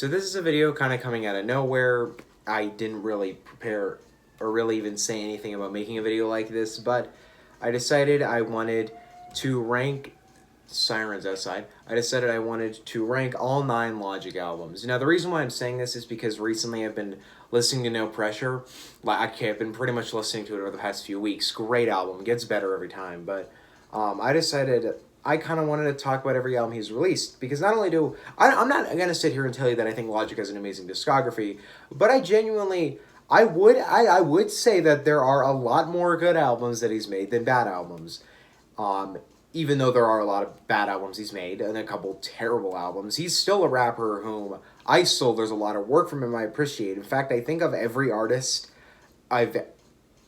So this is a video kind of coming out of nowhere. I didn't really prepare or really even say anything about making a video like this, but I decided I wanted to rank sirens outside. I decided I wanted to rank all 9 Logic albums. Now the reason why I'm saying this is because recently I've been listening to No Pressure. Like I've been pretty much listening to it over the past few weeks. Great album, gets better every time. But I decided I kind of wanted to talk about every album he's released because not only do I'm not gonna sit here and tell you that I think Logic has an amazing discography, but I genuinely I would say that there are a lot more good albums that he's made than bad albums. Um, Even though there are a lot of bad albums he's made and a couple terrible albums, he's still a rapper whom there's a lot of work from him I appreciate. In fact, I think of every artist I've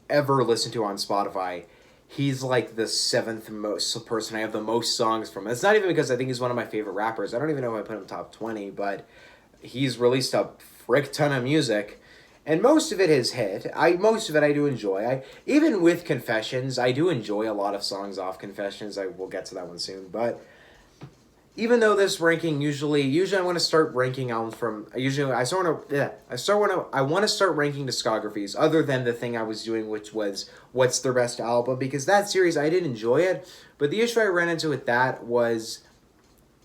ever listened to on Spotify, he's like the 7th most person I have the most songs from. It's not even because I think he's one of my favorite rappers. I don't even know if I put him top 20, but he's released a frick ton of music. And most of it is hit. Most of it I do enjoy. Even with Confessions, I do enjoy a lot of songs off Confessions. I will get to that one soon. But even though this ranking usually I want to start ranking albums from I want to start ranking discographies other than the thing I was doing, which was what's their best album, because that series I did enjoy it, but the issue I ran into with that was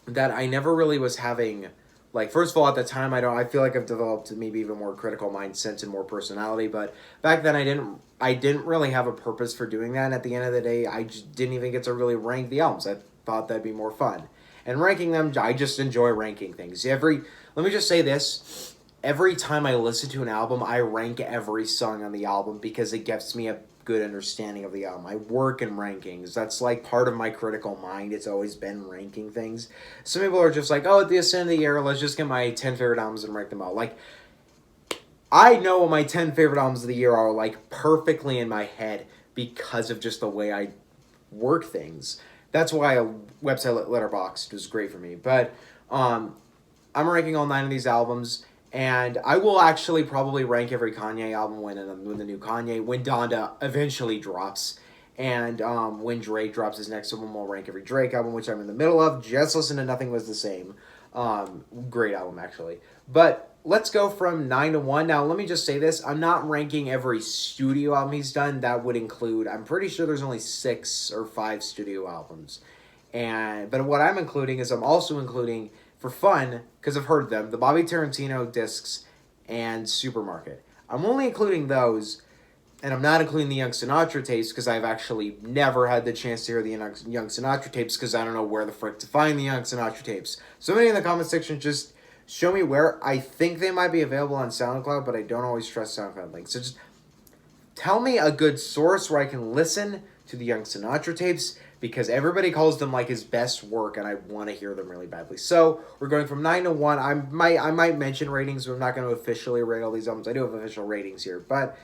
that I never really was having, like, first of all, at the time I feel like I've developed maybe even more critical mindset and more personality, but back then I didn't really have a purpose for doing that, and at the end of the day I just didn't even get to really rank the albums. I thought that'd be more fun. And ranking them, I just enjoy ranking things. Let me just say this. Every time I listen to an album, I rank every song on the album because it gives me a good understanding of the album. I work in rankings. That's like part of my critical mind. It's always been ranking things. Some people are just like, oh, at the end of the year, let's just get my 10 favorite albums and rank them out. Like, I know what my 10 favorite albums of the year are, like, perfectly in my head because of just the way I work things. That's why a website Letterboxd was great for me. But I'm ranking all 9 of these albums, and I will actually probably rank every Kanye album when the new Kanye, when Donda eventually drops, and when Drake drops his next album, we'll rank every Drake album, which I'm in the middle of. Just listen to Nothing Was the Same. Great album, actually. But let's go from 9 to 1. Now, let me just say this. I'm not ranking every studio album he's done. That would include, I'm pretty sure there's only 6 or 5 studio albums. But what I'm including is I'm also including, for fun, because I've heard them, the Bobby Tarantino discs and Supermarket. I'm only including those, and I'm not including the Young Sinatra tapes because I've actually never had the chance to hear the Young Sinatra tapes because I don't know where the frick to find the Young Sinatra tapes. Somebody in the comment section just show me where. I think they might be available on SoundCloud, but I don't always trust SoundCloud links. So just tell me a good source where I can listen to the Young Sinatra tapes, because everybody calls them like his best work, and I want to hear them really badly. So we're going from 9 to 1. I might mention ratings, but I'm not going to officially rate all these albums. I do have official ratings here, but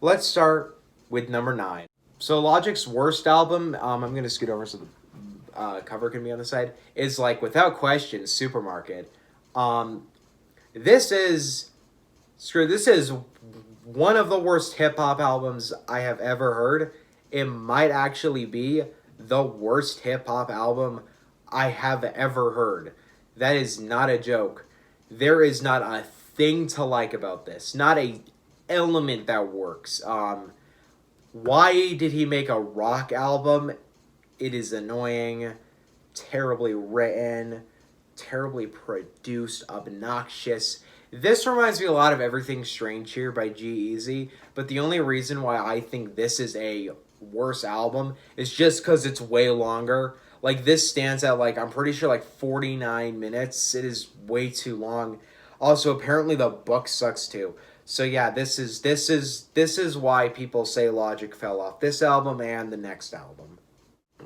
let's start with number 9. So Logic's worst album, I'm going to scoot over so the cover can be on the side, is, like, without question, Supermarket. This is one of the worst hip-hop albums I have ever heard. It might actually be the worst hip-hop album I have ever heard. That is not a joke. There is not a thing to like about this. Not a element that works. Why did he make a rock album? It is annoying, terribly written, terribly produced, obnoxious. This reminds me a lot of Everything Strange here by G-Eazy, but the only reason why I think this is a worse album is just because it's way longer. Like, this stands at, like, I'm pretty sure, like, 49 minutes. It is way too long. Also, apparently the book sucks too. So yeah, this is why people say Logic fell off this album and the next album.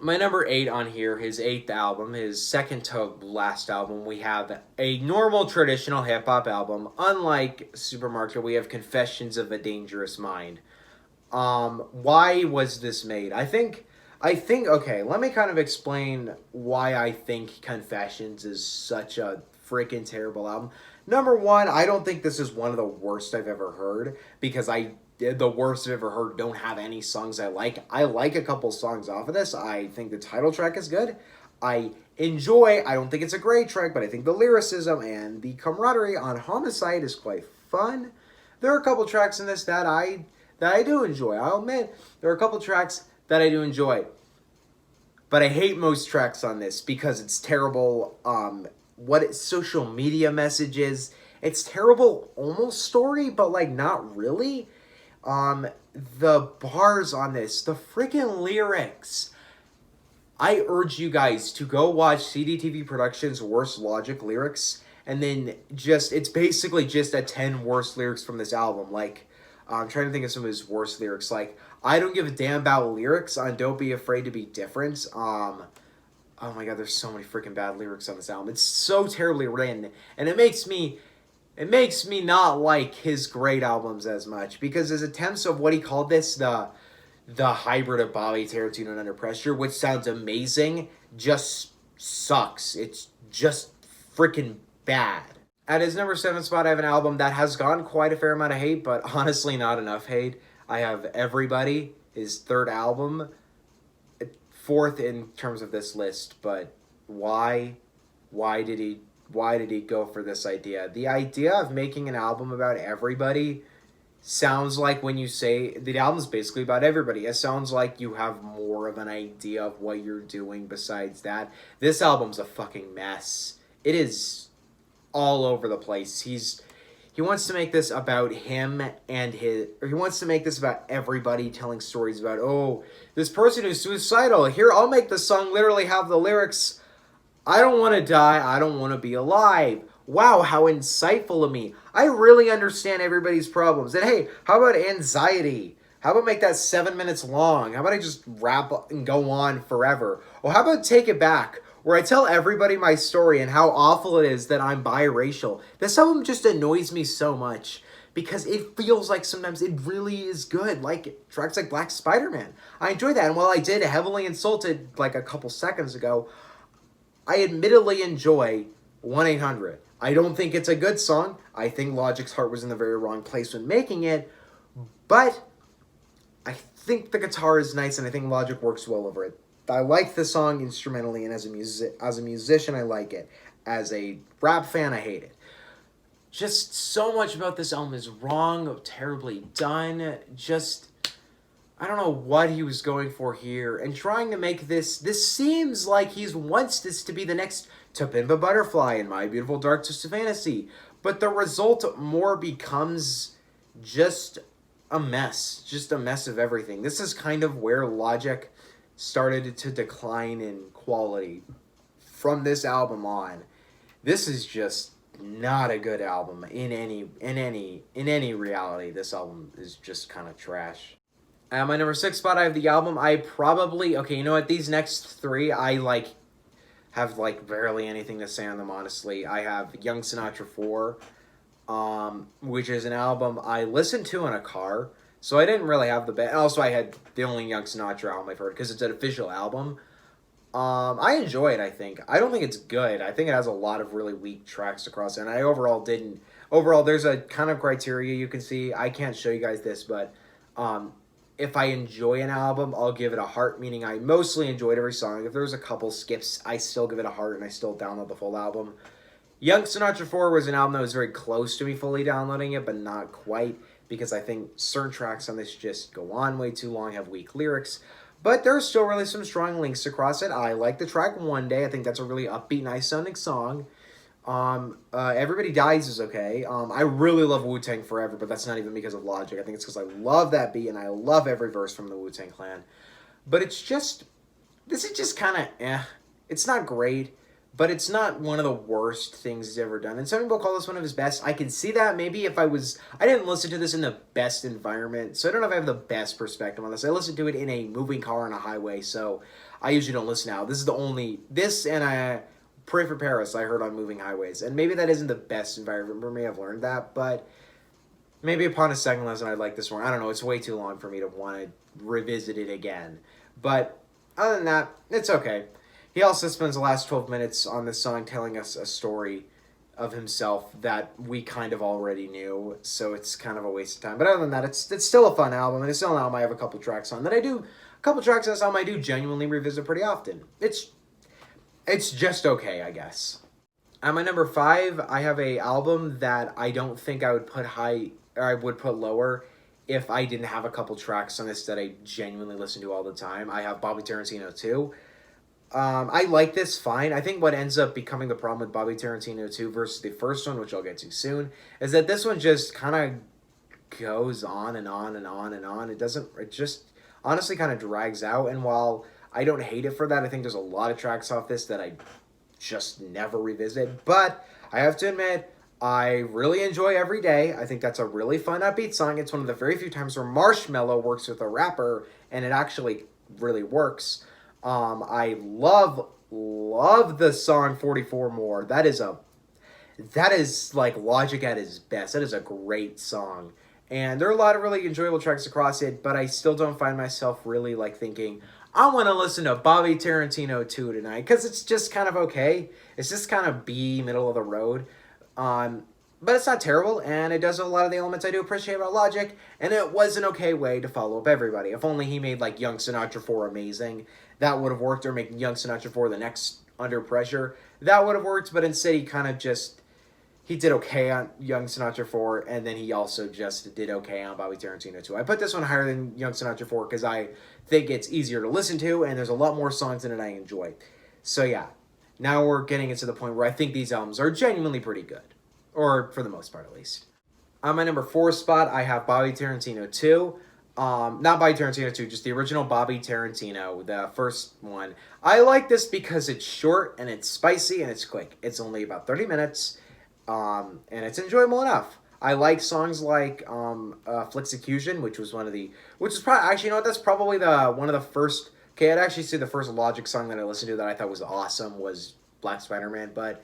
My number 8 on here, his 8th album, his second to last album, we have a normal traditional hip-hop album. Unlike Supermarket, we have Confessions of a Dangerous Mind. Why was this made? I think, okay, let me kind of explain why I think Confessions is such a freaking terrible album. Number 1, I don't think this is one of the worst I've ever heard, because the worst I've ever heard don't have any songs I like. I like a couple songs off of this. I think the title track is good. I enjoy. I don't think it's a great track, but I think the lyricism and the camaraderie on Homicide is quite fun. There are a couple tracks in this that I do enjoy. I'll admit there are a couple tracks that I do enjoy. But I hate most tracks on this because it's terrible. Social media messages. It's terrible, almost story, but like not really. The bars on this, the freaking lyrics. I urge you guys to go watch CDTV Productions' Worst Logic lyrics, and then it's basically just a 10 worst lyrics from this album. Like, I'm trying to think of some of his worst lyrics. Like, I don't give a damn about lyrics on Don't Be Afraid to Be Different. Oh my god, there's so many freaking bad lyrics on this album. It's so terribly written, and it makes me not like his great albums as much, because his attempts of what he called this, the hybrid of Bobby Tarantino and Under Pressure, which sounds amazing, just sucks. It's just freaking bad. At his number 7 spot, I have an album that has gotten quite a fair amount of hate, but honestly not enough hate. I have Everybody, his third album, 4th in terms of this list, but why did he go for this idea? The idea of making an album about everybody sounds like, when you say the album's basically about everybody, it sounds like you have more of an idea of what you're doing besides that. This album's a fucking mess. It is all over the place. He wants to make this about him and he wants to make this about everybody, telling stories about, oh, this person who's suicidal. Here, I'll make the song literally have the lyrics, I don't want to die, I don't want to be alive. Wow, how insightful of me. I really understand everybody's problems. And hey, how about anxiety? How about make that 7 minutes long? How about I just rap and go on forever? Or how about Take It Back, where I tell everybody my story and how awful it is that I'm biracial. This album just annoys me so much because it feels like sometimes it really is good. Like tracks like Black Spider-Man. I enjoy that. And while I did heavily insulted like a couple seconds ago, I admittedly enjoy 1-800. I don't think it's a good song. I think Logic's heart was in the very wrong place when making it. But I think the guitar is nice and I think Logic works well over it. I like the song instrumentally, and as a musician, I like it. As a rap fan, I hate it. Just so much about this album is wrong, terribly done. I don't know what he was going for here. And trying to make this seems like he wants this to be the next To Pimp a Butterfly and My Beautiful Dark Twisted Fantasy. But the result more becomes just a mess. Just a mess of everything. This is kind of where Logic started to decline in quality from this album on. This is just not a good album in any reality. This album is just kind of trash. At my number 6 spot, I have the album okay, you know what? These next 3, I have barely anything to say on them, honestly. I have Young Sinatra 4, which is an album I listened to in a car. So I didn't really have the best. Also, I had the only Young Sinatra album I've heard because it's an official album. I enjoy it, I think. I don't think it's good. I think it has a lot of really weak tracks across it. And I overall didn't. Overall, there's a kind of criteria you can see. I can't show you guys this, but if I enjoy an album, I'll give it a heart, meaning I mostly enjoyed every song. If there's a couple skips, I still give it a heart and I still download the full album. Young Sinatra 4 was an album that was very close to me fully downloading it, but not quite, because I think certain tracks on this just go on way too long, have weak lyrics. But there's still really some strong links across it. I like the track One Day. I think that's a really upbeat, nice-sounding song. Everybody Dies is okay. I really love Wu-Tang Forever, but that's not even because of Logic. I think it's because I love that beat, and I love every verse from the Wu-Tang Clan. But this is just kind of It's not great, but it's not one of the worst things he's ever done. And some people call this one of his best. I can see that. Maybe if I didn't listen to this in the best environment, so I don't know if I have the best perspective on this. I listened to it in a moving car on a highway, so I usually don't listen out. This and Pray for Paris I heard on moving highways. And maybe that isn't the best environment for me. I've learned that, but maybe upon a second listen I'd like this one. I don't know. It's way too long for me to want to revisit it again. But other than that, it's okay. He also spends the last 12 minutes on this song telling us a story of himself that we kind of already knew, so it's kind of a waste of time. But other than that, it's still a fun album, and it's still an album I have a couple tracks on that a couple tracks on this album I do genuinely revisit pretty often. It's just okay, I guess. At my number 5, I have a album that I don't think I would put high, or I would put lower if I didn't have a couple tracks on this that I genuinely listen to all the time. I have Bobby Tarantino II. I like this fine. I think what ends up becoming the problem with Bobby Tarantino 2 versus the first one, which I'll get to soon, is that this one just kind of goes on and on and on and on. It just honestly kind of drags out. And while I don't hate it for that, I think there's a lot of tracks off this that I just never revisit. But I have to admit, I really enjoy Every Day. I think that's a really fun upbeat song. It's one of the very few times where Marshmello works with a rapper and it actually really works. I love the song 44 More. That is like Logic at his best. That is a great song. And there are a lot of really enjoyable tracks across it, but I still don't find myself really like thinking, I want to listen to Bobby Tarantino 2 tonight, because it's just kind of okay. It's just kind of B, middle of the road. But it's not terrible, and it does a lot of the elements I do appreciate about Logic, and it was an okay way to follow up everybody. If only he made like Young Sinatra 4 amazing, that would have worked, or make Young Sinatra 4 the next Under Pressure, that would have worked, but instead he kind of just, he did okay on Young Sinatra 4, and then he also just did okay on Bobby Tarantino 2. I put this one higher than Young Sinatra 4 because I think it's easier to listen to, and there's a lot more songs in it I enjoy. So yeah, now we're getting into the point where I think these albums are genuinely pretty good. Or for the most part, at least. On my number 4 spot, I have Bobby Tarantino 2. Not Bobby Tarantino 2, just the original Bobby Tarantino, the first one. I like this because it's short, and it's spicy, and it's quick. It's only about 30 minutes, and it's enjoyable enough. I like songs like Flixecution, which is probably, actually, you know what, that's probably one of the first, okay, I'd actually say the first Logic song that I listened to that I thought was awesome was Black Spider-Man, but,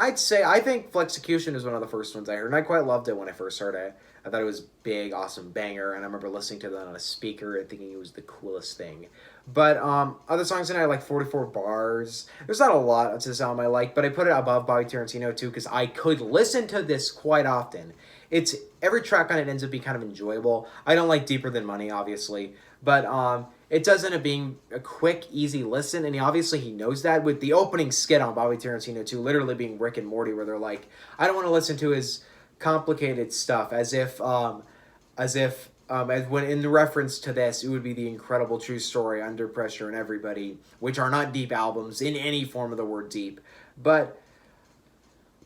I think Flexecution is one of the first ones I heard, and I quite loved it when I first heard it. I thought it was big, awesome banger, and I remember listening to that on a speaker and thinking it was the coolest thing. But other songs in it, I like 44 Bars. There's not a lot to this album I like, but I put it above Bobby Tarantino too because I could listen to this quite often. Every track on it ends up being kind of enjoyable. I don't like Deeper Than Money, obviously, but it does end up being a quick, easy listen, and he knows that with the opening skit on Bobby Tarantino 2 literally being Rick and Morty, where they're like, I don't want to listen to his complicated stuff, as when in the reference to this, it would be The Incredible True Story, Under Pressure, and Everybody, which are not deep albums in any form of the word deep, but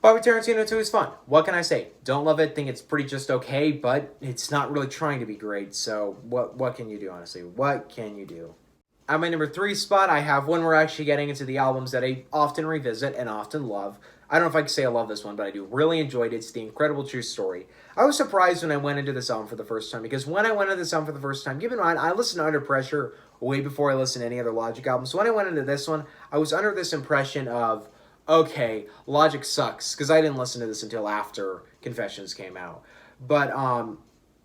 Bobby Tarantino 2 is fun. What can I say? Don't love it, think it's pretty just okay, but it's not really trying to be great, so what can you do, honestly? What can you do? At my number 3 spot, I have one we're actually getting into the albums that I often revisit and often love. I don't know if I can say I love this one, but I do. Really enjoyed it. It's The Incredible True Story. I was surprised when I went into this album for the first time, because when I went into this album for the first time, keep in mind, I listened to Under Pressure way before I listened to any other Logic album, so when I went into this one, I was under this impression of, okay, Logic sucks, because I didn't listen to this until after Confessions came out. But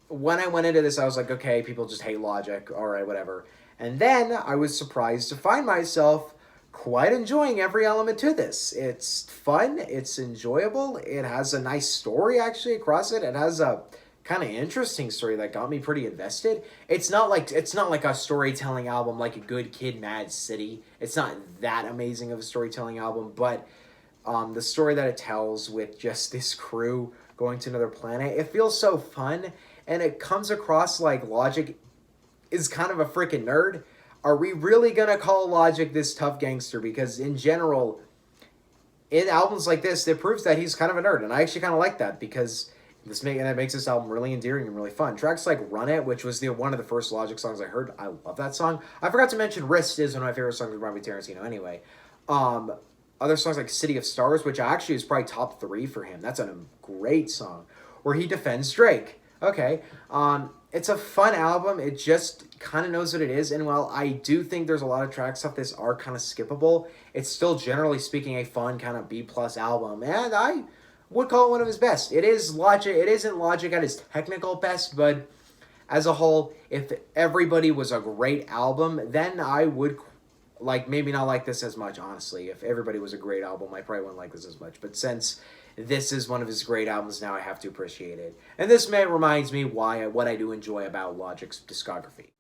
when I went into this, I was like, okay, people just hate Logic, alright, whatever. And then I was surprised to find myself quite enjoying every element to this. It's fun, it's enjoyable, it has a nice story actually across it. It has a kind of interesting story that got me pretty invested. It's not like a storytelling album like a Good Kid, Mad City. It's not that amazing of a storytelling album, but the story that it tells with just this crew going to another planet, it feels so fun, and it comes across like Logic is kind of a freaking nerd. Are we really gonna call Logic this tough gangster? Because in general, in albums like this, it proves that he's kind of a nerd, and I actually kind of like that because that makes this album really endearing and really fun. Tracks like Run It, which was one of the first Logic songs I heard, I love that song. I forgot to mention Wrist is one of my favorite songs of Bobby Tarantino anyway. Other songs like City of Stars, which actually is probably top 3 for him. That's a great song. Where he defends Drake. Okay. It's a fun album. It just kind of knows what it is. And while I do think there's a lot of tracks off this are kind of skippable, it's still generally speaking a fun kind of B+ album. And I would call it one of his best. It isn't Logic at his technical best, but as a whole, if Everybody was a great album, then I would maybe not like this as much, honestly. If Everybody was a great album, I probably wouldn't like this as much. But since this is one of his great albums now, I have to appreciate it. And this reminds me what I do enjoy about Logic's discography.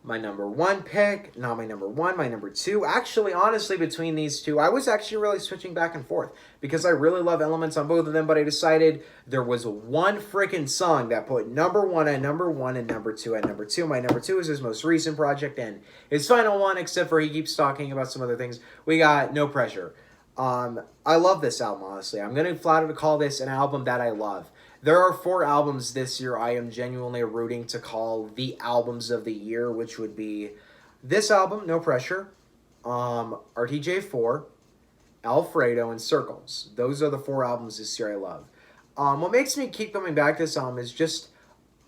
my number one pick, not my number one, my number two. Actually, honestly, between these two, I was actually really switching back and forth because I really love elements on both of them, but I decided there was one freaking song that put number one at number one and number two at number two. My number two is his most recent project and his final one, except for he keeps talking about some other things. We got No Pressure. I love this album, honestly. I'm going to flat out call this an album that I love. There are 4 albums this year I am genuinely rooting to call the albums of the year, which would be this album, No Pressure, RTJ4, Alfredo, and Circles. Those are the 4 albums this year I love. What makes me keep coming back to this album is just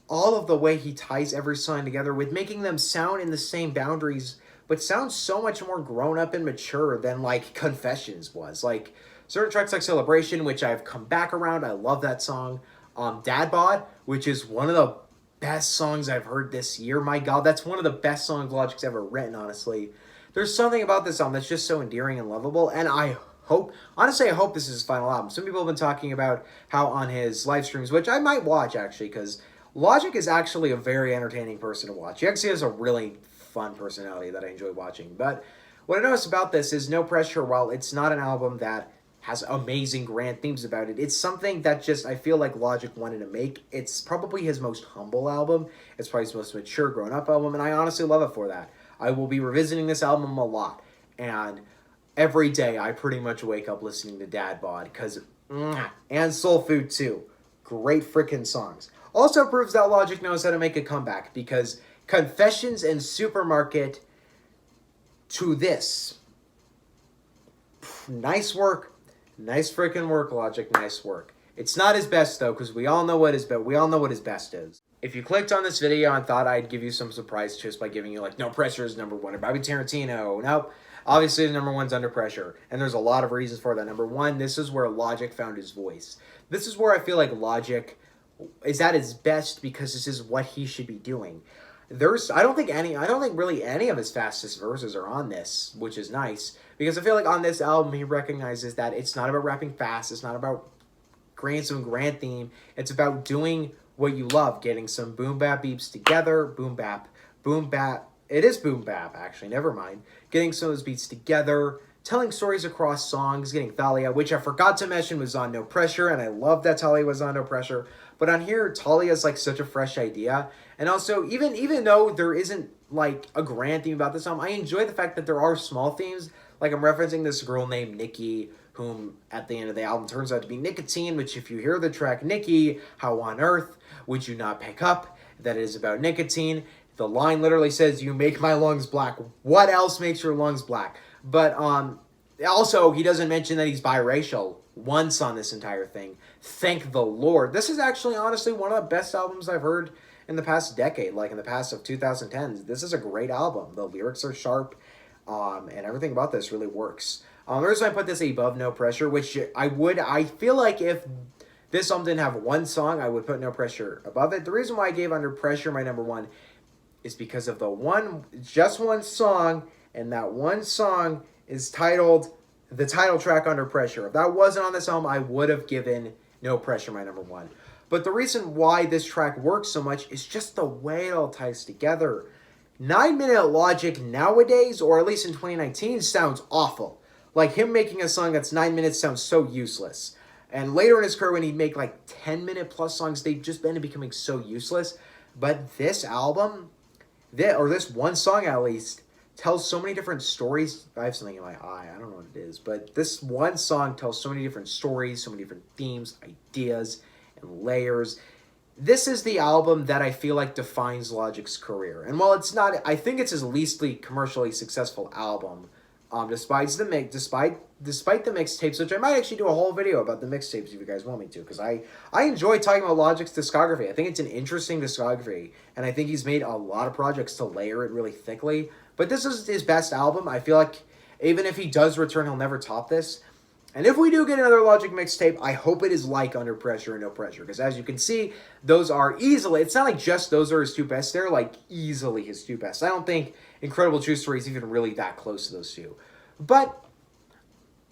all of the way he ties every song together with making them sound in the same boundaries, but sound so much more grown up and mature than like Confessions was. Like certain tracks like Celebration, which I've come back around. I love that song. Dad Bod, which is one of the best songs I've heard this year. My God, that's one of the best songs Logic's ever written, honestly. There's something about this album that's just so endearing and lovable, and I hope this is his final album. Some people have been talking about how on his live streams, which I might watch actually, because Logic is actually a very entertaining person to watch. He actually has a really fun personality that I enjoy watching. But what I noticed about this is No Pressure, while it's not an album that has amazing grand themes about it, it's something that just I feel like Logic wanted to make. It's probably his most humble album. It's probably his most mature, grown-up album, and I honestly love it for that. I will be revisiting this album a lot, and every day I pretty much wake up listening to Dad Bod, because and Soul Food too. Great freaking songs. Also proves that Logic knows how to make a comeback, because Confessions and Supermarket to this. Nice work. Nice freaking work, Logic. Nice work. It's not his best though, because we all know what his best is. If you clicked on this video and thought I'd give you some surprise just by giving you like No Pressure is number one or Bobby Tarantino, nope. Obviously the number one's Under Pressure, and there's a lot of reasons for that. Number one, this is where Logic found his voice. This is where I feel like Logic is at his best because this is what he should be doing. I don't think really any of his fastest verses are on this, which is nice, because I feel like on this album he recognizes that it's not about rapping fast, it's not about creating some grand theme, it's about doing what you love, getting some boom bap beats together, boom bap, it is boom bap actually, never mind, getting some of those beats together, telling stories across songs, getting Thalia, which I forgot to mention was on No Pressure, and I love that Thalia was on No Pressure, but on here, Thalia is like such a fresh idea. And also, even though there isn't like a grand theme about this album, I enjoy the fact that there are small themes. Like I'm referencing this girl named Nikki, whom at the end of the album turns out to be Nicotine, which if you hear the track Nikki, how on earth would you not pick up that it is about nicotine? The line literally says, "You make my lungs black." What else makes your lungs black? But also, he doesn't mention that he's biracial once on this entire thing. Thank the Lord. This is actually, honestly, one of the best albums I've heard in the past decade, like in the past of 2010s. This is a great album. The lyrics are sharp, and everything about this really works. The reason I put this above No Pressure, which I feel like if this album didn't have one song, I would put No Pressure above it. The reason why I gave Under Pressure my number one is because of just one song, and that one song is titled the title track, Under Pressure. If that wasn't on this album, I would have given No Pressure my number one. But the reason why this track works so much is just the way it all ties together. 9-minute Logic nowadays, or at least in 2019, sounds awful. Like him making a song that's 9 minutes sounds so useless. And later in his career, when he'd make like 10-minute plus songs, they've just been becoming so useless. But this album, this one song at least, tells so many different stories. I have something in my eye. I don't know what it is. But this one song tells so many different stories, so many different themes, ideas, and layers. This is the album that I feel like defines Logic's career. And while it's not, I think it's his least commercially successful album. Despite the mixtapes, which I might actually do a whole video about the mixtapes if you guys want me to, because I enjoy talking about Logic's discography. I think it's an interesting discography, and I think he's made a lot of projects to layer it really thickly. But this is his best album. I feel like even if he does return, he'll never top this. And if we do get another Logic mixtape, I hope it is like Under Pressure and No Pressure, because as you can see, those are easily, it's not like just those are his two best, they're like easily his two best. I don't think Incredible True Story is even really that close to those two. But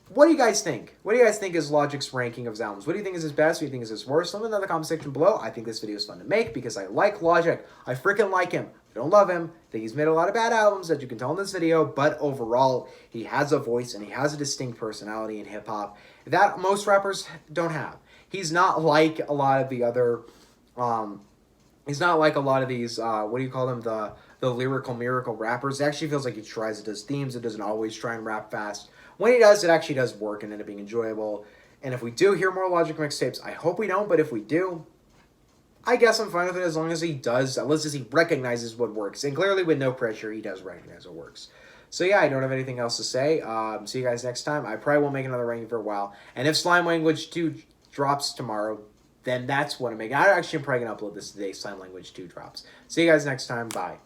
What do you guys think? What do you guys think is Logic's ranking of his albums? What do you think is his best? What do you think is his worst? Let me know in the comment section below. I think this video is fun to make because I like Logic. I freaking like him. I don't love him. I think he's made a lot of bad albums, as you can tell in this video, but overall, he has a voice and he has a distinct personality in hip-hop that most rappers don't have. He's not like a lot of the other, he's not like a lot of these, what do you call them, the lyrical miracle rappers. It actually feels like he tries to does themes. It doesn't always try and rap fast. When he does, it actually does work and end up being enjoyable. And if we do hear more Logic mixtapes, I hope we don't, but if we do, I guess I'm fine with it as long as he does, unless he recognizes what works. And clearly with No Pressure, he does recognize what works. So yeah, I don't have anything else to say. See you guys next time. I probably won't make another ranking for a while. And if Slime Language 2 drops tomorrow, then that's what I'm making. I actually am probably going to upload this today. Slime Language 2 drops. See you guys next time. Bye.